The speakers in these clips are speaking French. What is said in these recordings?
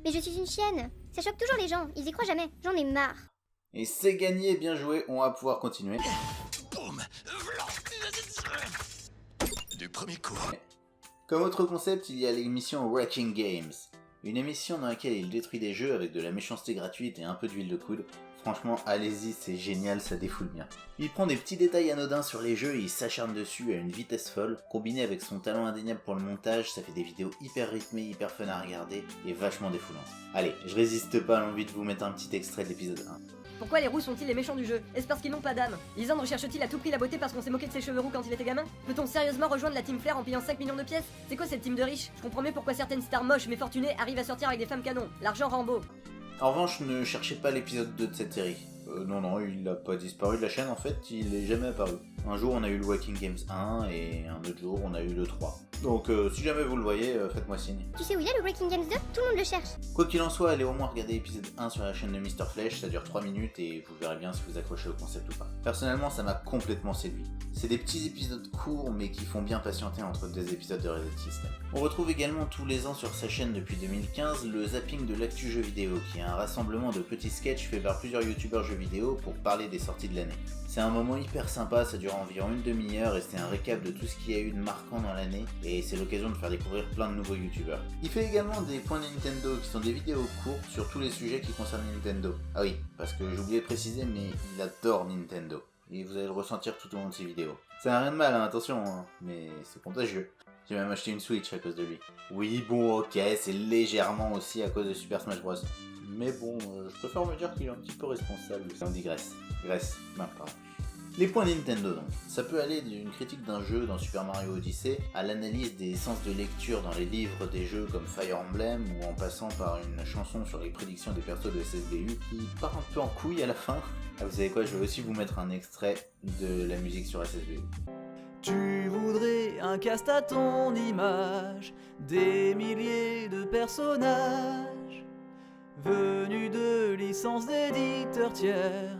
Mais je suis une chienne. Ça choque toujours les gens, ils y croient jamais. J'en ai marre. Et c'est gagné, bien joué, on va pouvoir continuer. Boum. Du premier coup. Comme autre concept, il y a l'émission Wrecking Games. Une émission dans laquelle il détruit des jeux avec de la méchanceté gratuite et un peu d'huile de coude. Franchement, allez-y, c'est génial, ça défoule bien. Il prend des petits détails anodins sur les jeux et il s'acharne dessus à une vitesse folle. Combiné avec son talent indéniable pour le montage, ça fait des vidéos hyper rythmées, hyper fun à regarder et vachement défoulantes. Allez, je résiste pas à l'envie de vous mettre un petit extrait de l'épisode 1. Pourquoi les roux sont-ils les méchants du jeu? Est-ce parce qu'ils n'ont pas d'âme? Lisandre cherche-t-il à tout prix la beauté parce qu'on s'est moqué de ses cheveux roux quand il était gamin? Peut-on sérieusement rejoindre la team Flair en payant 5 millions de pièces? C'est quoi cette team de riches? Je comprends mieux pourquoi certaines stars moches mais fortunées arrivent à sortir avec des femmes canons. L'argent rend beau. En revanche, ne cherchez pas l'épisode 2 de cette série. Non, il a pas disparu de la chaîne en fait, il est jamais apparu. Un jour on a eu le Wrecking Games 1 et un autre jour on a eu le 3. Donc si jamais vous le voyez, faites-moi signe. Tu sais où il est le Wrecking Games 2? Tout le monde le cherche. Quoi qu'il en soit, allez au moins regarder l'épisode 1 sur la chaîne de Mr Flèche, ça dure 3 minutes et vous verrez bien si vous accrochez au concept ou pas. Personnellement, ça m'a complètement séduit. C'est des petits épisodes courts mais qui font bien patienter entre deux épisodes de Reset System. On retrouve également tous les ans sur sa chaîne depuis 2015 le zapping de l'actu jeux vidéo, qui est un rassemblement de petits sketchs faits par plusieurs youtubeurs jeux vidéo pour parler des sorties de l'année. C'est un moment hyper sympa, ça dure environ une demi-heure et c'est un récap de tout ce qu'il y a eu de marquant dans l'année et c'est l'occasion de faire découvrir plein de nouveaux youtubeurs. Il fait également des points Nintendo qui sont des vidéos courtes sur tous les sujets qui concernent Nintendo. Ah oui, parce que j'ai oublié de préciser mais il adore Nintendo et vous allez le ressentir tout au long de ses vidéos. Ça n'a rien de mal, hein, attention, hein, mais c'est contagieux. J'ai même acheté une Switch à cause de lui. Oui bon ok, c'est légèrement aussi à cause de Super Smash Bros. Mais bon, je préfère me dire qu'il est un petit peu responsable. On dit Grèce. Non, pardon. Les points Nintendo donc. Ça peut aller d'une critique d'un jeu dans Super Mario Odyssey à l'analyse des sens de lecture dans les livres des jeux comme Fire Emblem ou en passant par une chanson sur les prédictions des persos de SSBU qui part un peu en couille à la fin. Ah, vous savez quoi, je vais aussi vous mettre un extrait de la musique sur SSBU. Tu voudrais un cast à ton image, des milliers de personnages, venus de licences d'éditeurs tiers,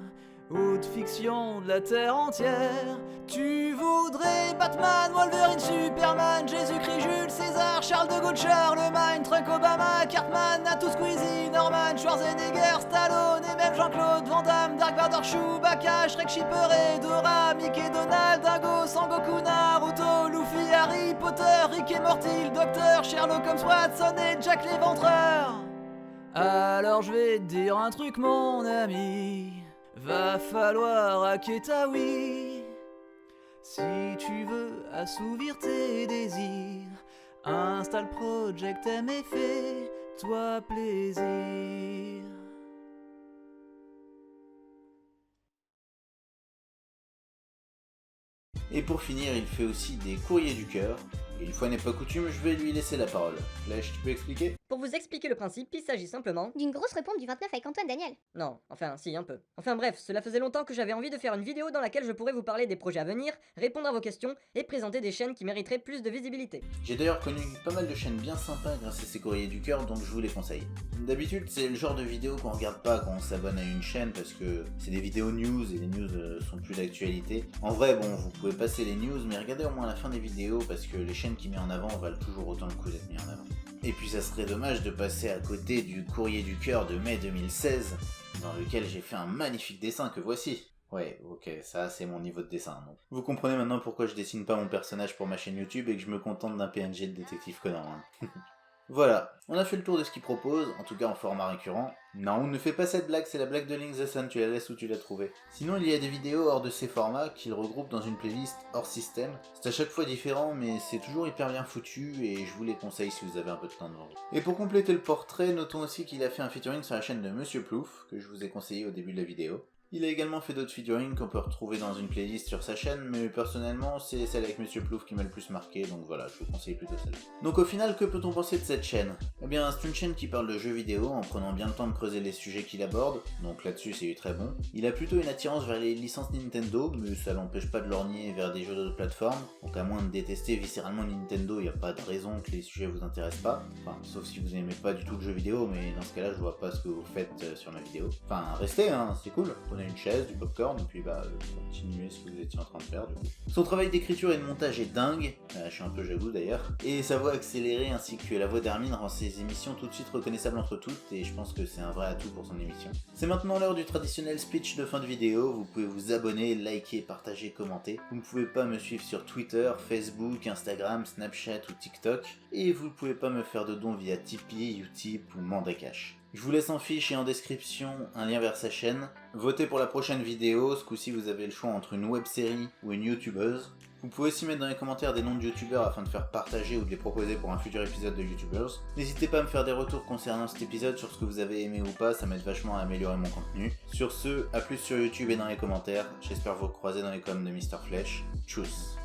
ou de fiction de la terre entière. Tu voudrais Batman, Wolverine, Superman, Jésus-Christ, Jules César, Charles de Gaulle, Charlemagne, Truck, Obama, Cartman, Nato, Squeezie, Norman, Schwarzenegger, Stallone et même Jean-Claude Van Damme, Dark Vador, Chewbacca, Shrek, Shipper, Dora, Mickey, Donald, Dingo, Sangoku, Naruto, Luffy, Harry Potter, Rick et Morty, le Docteur, Sherlock Holmes, Watson et Jack l'Éventreur. Alors je vais te dire un truc mon ami, va falloir hacker ta Wii. Si tu veux assouvir tes désirs, installe Project M et fais-toi plaisir. Et pour finir, il fait aussi des courriers du cœur. Et une fois n'est pas coutume, je vais lui laisser la parole. Flèche, tu peux expliquer ? Pour vous expliquer le principe, il s'agit simplement... D'une grosse réponse du 29 avec Antoine Daniel. Non, enfin si, un peu. Enfin bref, cela faisait longtemps que j'avais envie de faire une vidéo dans laquelle je pourrais vous parler des projets à venir, répondre à vos questions et présenter des chaînes qui mériteraient plus de visibilité. J'ai d'ailleurs connu pas mal de chaînes bien sympas grâce à ces courriers du cœur, donc je vous les conseille. D'habitude, c'est le genre de vidéo qu'on regarde pas quand on s'abonne à une chaîne parce que c'est des vidéos news et les news sont plus d'actualité. En vrai, bon, vous pouvez passer les news, mais regardez au moins la fin des vidéos parce que les chaînes qui mettent en avant valent toujours autant le coup d'être mis en avant. Et puis ça serait dommage de passer à côté du courrier du cœur de mai 2016, dans lequel j'ai fait un magnifique dessin que voici. Ouais, ok, ça c'est mon niveau de dessin. Donc. Vous comprenez maintenant pourquoi je dessine pas mon personnage pour ma chaîne YouTube et que je me contente d'un PNG de détective Conan. Hein. Voilà, on a fait le tour de ce qu'il propose, en tout cas en format récurrent. Non, ne fais pas cette blague, c'est la blague de Link the Sun, tu la laisses où tu l'as trouvée. Sinon, il y a des vidéos hors de ces formats qu'il regroupe dans une playlist hors système. C'est à chaque fois différent, mais c'est toujours hyper bien foutu et je vous les conseille si vous avez un peu de temps devant vous. Et pour compléter le portrait, notons aussi qu'il a fait un featuring sur la chaîne de Monsieur Plouf, que je vous ai conseillé au début de la vidéo. Il a également fait d'autres featuring qu'on peut retrouver dans une playlist sur sa chaîne, mais personnellement, c'est celle avec Monsieur Plouf qui m'a le plus marqué, donc voilà, je vous conseille plutôt celle-là. Donc au final, que peut-on penser de cette chaîne ? Eh bien, c'est une chaîne qui parle de jeux vidéo en prenant bien le temps de creuser les sujets qu'il aborde, donc là-dessus c'est très bon. Il a plutôt une attirance vers les licences Nintendo, mais ça l'empêche pas de lorgner vers des jeux d'autres plateformes, donc à moins de détester viscéralement Nintendo, il n'y a pas de raison que les sujets vous intéressent pas, enfin, sauf si vous aimez pas du tout le jeu vidéo, mais dans ce cas-là, je vois pas ce que vous faites sur ma vidéo. Enfin, restez, hein, c'est cool, prenez prenez une chaise, du popcorn, et puis continuez ce que vous étiez en train de faire du coup. Son travail d'écriture et de montage est dingue, je suis un peu jaloux d'ailleurs, et sa voix accélérée ainsi que la voix d'Hermine rend ses émissions tout de suite reconnaissables entre toutes, et je pense que c'est un vrai atout pour son émission. C'est maintenant l'heure du traditionnel speech de fin de vidéo, vous pouvez vous abonner, liker, partager, commenter. Vous ne pouvez pas me suivre sur Twitter, Facebook, Instagram, Snapchat ou TikTok, et vous ne pouvez pas me faire de dons via Tipeee, Utip ou Mandacash. Je vous laisse en fiche et en description un lien vers sa chaîne. Votez pour la prochaine vidéo, ce coup-ci vous avez le choix entre une web-série ou une youtubeuse. Vous pouvez aussi mettre dans les commentaires des noms de youtubeurs afin de faire partager ou de les proposer pour un futur épisode de youtubers. N'hésitez pas à me faire des retours concernant cet épisode sur ce que vous avez aimé ou pas, ça m'aide vachement à améliorer mon contenu. Sur ce, à plus sur YouTube et dans les commentaires, j'espère vous croiser dans les coms de Mr Flèche. Tchuss.